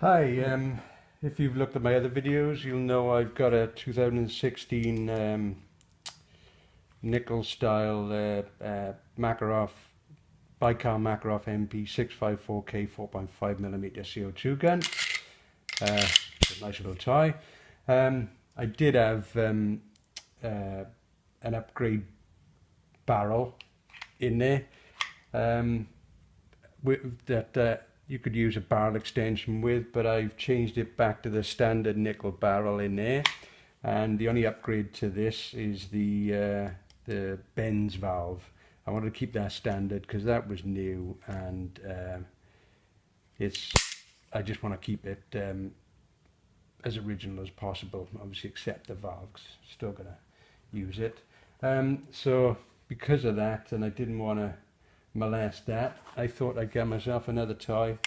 Hi, if you've looked at my other videos, you'll know I've got a 2016 nickel style Makarov, Baikal Makarov MP654K 4.5mm CO2 gun. It's a nice little toy. I did have an upgrade barrel in there that you could use a barrel extension with, but I've changed it back to the standard nickel barrel in there, and the only upgrade to this is the bends valve. I wanted to keep that standard because that was new, and I just want to keep it as original as possible, obviously except the valve, 'cause still gonna use it. So because of that, and I didn't want to molest that, I thought I'd get myself another toy.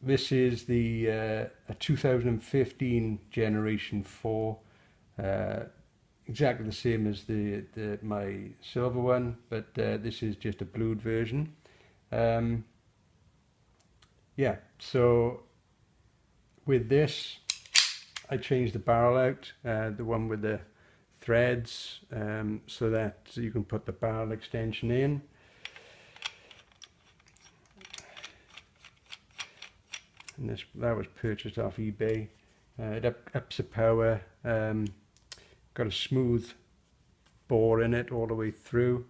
This is the a 2015 Generation 4, exactly the same as my silver one, but this is just a blued version. Yeah, so with this I changed the barrel out, the one with the threads, so that you can put the barrel extension in. And that was purchased off eBay. It ups the power, got a smooth bore in it all the way through.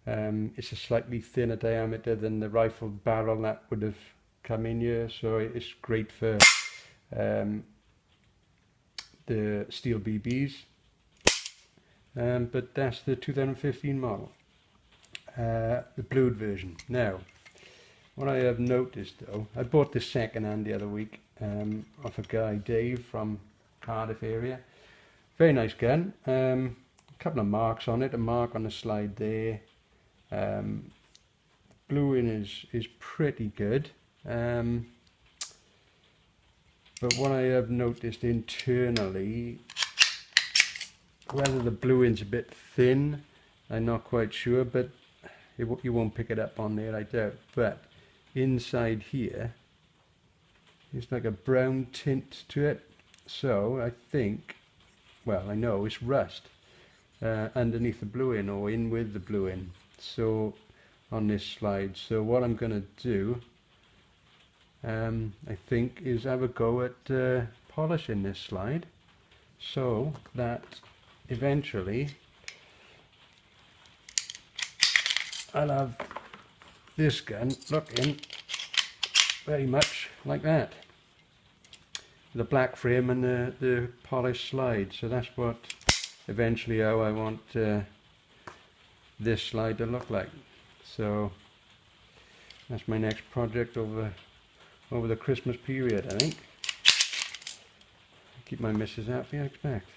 It's a slightly thinner diameter than the rifle barrel that would have come in here, so it's great for the steel BBs. But that's the 2015 model, the blued version. Now, what I have noticed though, I bought this second hand the other week off a guy, Dave, from Cardiff area. Very nice gun. A couple of marks on it, a mark on the slide there. Bluing is pretty good. But what I have noticed internally, whether the bluing's a bit thin, I'm not quite sure, but you won't pick it up on there, I doubt. But inside here, it's like a brown tint to it. So I think, well, I know it's rust underneath the bluing or in with the bluing. So on this slide. So what I'm going to do, I think, is have a go at polishing this slide, so that eventually I'll have this gun looking very much like that, the black frame and the polished slide. So that's what eventually how I want this slide to look like. So that's my next project over the Christmas period, I think. Keep my missus happy, I expect.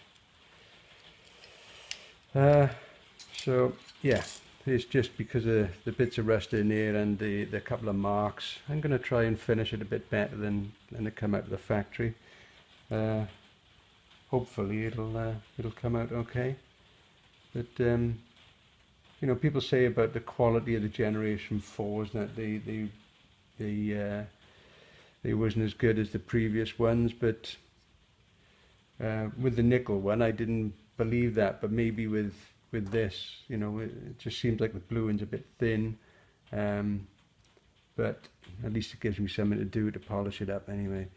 So yeah, it's just because of the bits of rust in here and the couple of marks. I'm going to try and finish it a bit better than they come out of the factory. Hopefully it'll come out okay. But you know, people say about the quality of the Generation 4s that they wasn't as good as the previous ones, but with the nickel one I didn't believe that. But maybe with this, you know, it just seems like the bluing's a bit thin, but at least it gives me something to do to polish it up anyway.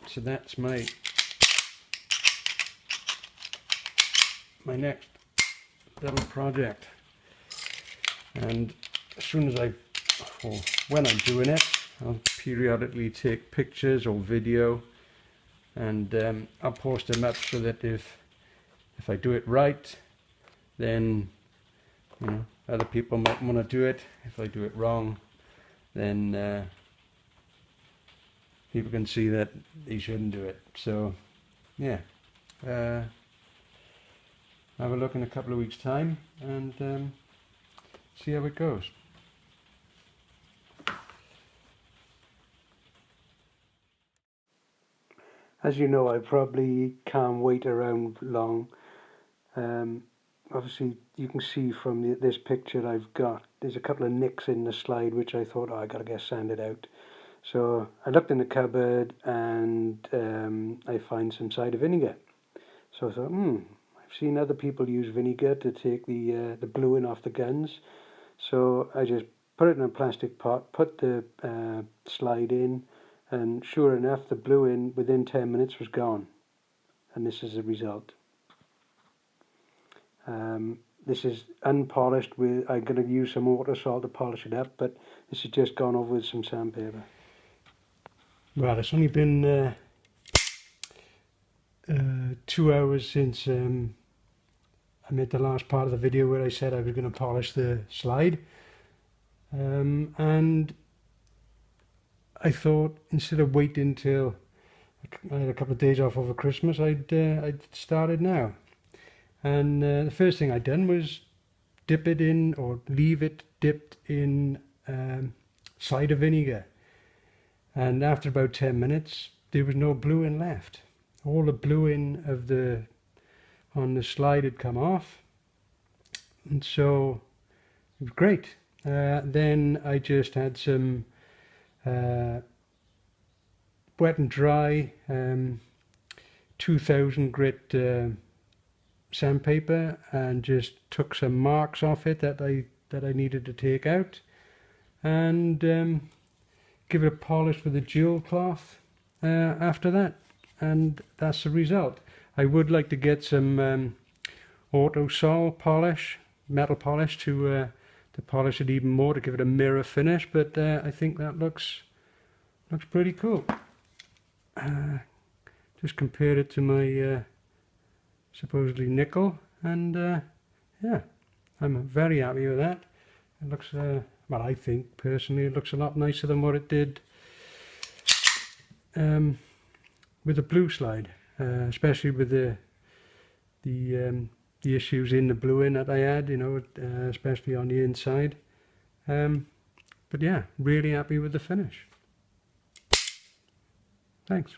So that's my next little project, and as soon as when I'm doing it, I'll periodically take pictures or video, and I'll post them up so that if I do it right, then you know, other people might want to do it. If I do it wrong, then people can see that they shouldn't do it. So yeah, have a look in a couple of weeks' time and see how it goes. As you know, I probably can't wait around long. Obviously you can see from this picture I've got there's a couple of nicks in the slide which I thought, oh, I gotta get sanded out. So I looked in the cupboard and I find some cider vinegar. So I thought, I've seen other people use vinegar to take the bluing off the guns. So I just put it in a plastic pot, put the slide in, and sure enough, the bluing within 10 minutes was gone. And this is the result. This is unpolished. I'm going to use some water salt to polish it up, but this has just gone over with some sandpaper. Well, it's only been 2 hours since I made the last part of the video where I said I was going to polish the slide, and I thought instead of waiting till I had a couple of days off over Christmas, I'd started now. And the first thing I'd done was dip it in, or leave it dipped in cider vinegar. And after about 10 minutes, there was no bluing left. All the bluing of on the slide had come off. And so it was great. Then I just had some wet and dry 2000 grit sandpaper, and just took some marks off it that I needed to take out, and give it a polish with a jewel cloth after that, and that's the result. I would like to get some auto sol polish, metal polish, to polish it even more, to give it a mirror finish, but I think that looks pretty cool. Just compare it to my supposedly nickel, and yeah, I'm very happy with that. It looks, well, I think personally it looks a lot nicer than what it did with the blue slide, especially with the issues in the bluing that I had, you know, especially on the inside. But yeah, really happy with the finish. Thanks.